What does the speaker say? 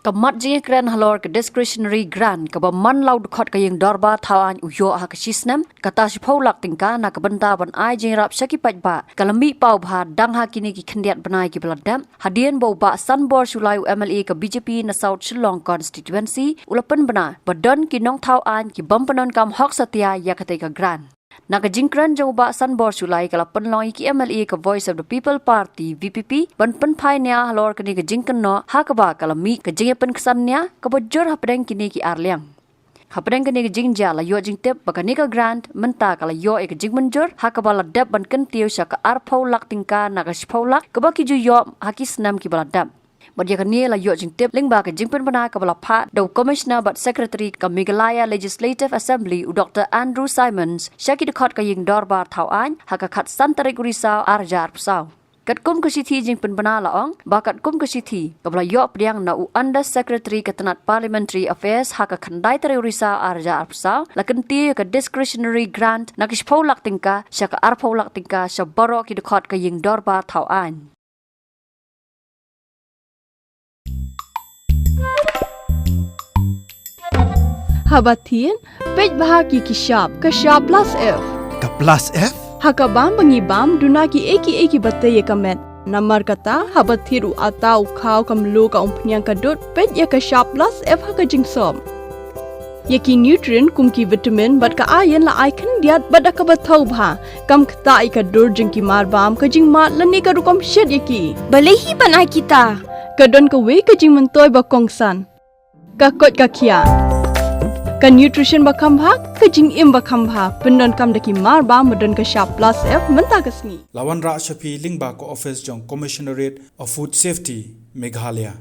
Kamat jing kran halor ke discretionary grant ke man lau dukot ke yang dorba tawan uyo ha ke sisnem kata sipaulak tingka na ke benta ban ai jing rap sakipat ba kalami pau bha dang ha kini ki khendiat banai ki beladam hadian bau ba sanbor sulai MLA ke BJP na South Shillong constituency ulapan bana badon ki nong thau an ki bampenon kam hok satia ya kate ka grant Naga jingkran jauh ba sanbor sulai kala penloi ki MLA ke Voice of the People Party VPP ban penpai nia halor kini ke jingkan no hakaba kala mi ke jingepen kesannya ke bojor hapdeng kini ki arliang. Hapdeng kini ke jingja la yo jingtep bakani ke grant menta kala yo ke jing menjor hakaba la dap ban Kyntiew sya ke arpau lak tingka naga sipau lak ke baki ju yo hakis nam ki baladap. Badia kini la yo jingtep lingba ke jingpen bana ke balaphat do Commissioner but Secretary ke Meghalaya Legislative Assembly u Dr. Andrew Simons syaki dekat ke ying dorbar thau an haka khat santarik risau arjar pusau. Kat kum ke sithi jingpen bana laong bakat kum ke sithi ke bala yo priang na u Under Secretary ke Tenat Parliamentary Affairs haka khandai tarik risau arjar pusau la Kyntiew ke discretionary grant na kispau lak tingka syaka arpau lak tingka syabaro ki dekat ke ying dorbar thau an. Habatin, pej bahagi ki sharp plus F. Ka plus F? Hakabam bangibam duna ki eki bataya kamet. Namar kata habatiru atau kau kamlu ka umpnyang kadut pej ya ka sharp plus F haka jingsom. Yaki nutrient kum ki vitamin bat ka iron la icon diat bat ka bathau bha kam kta ka dur jing ki marbam ka jing mat lani ka rukom shed yaki. Balehi banai kita. Kadon ka we ka jing mentoy ba kongsan. Ka kot ka kia. Ka nutrition bakam bha ka jing im bakam bha pendon kam daki marba modon ka sharp plus F menta kasni Lawan Ra Shafi Lingba ko office jong Commissionerate of Food Safety Meghalaya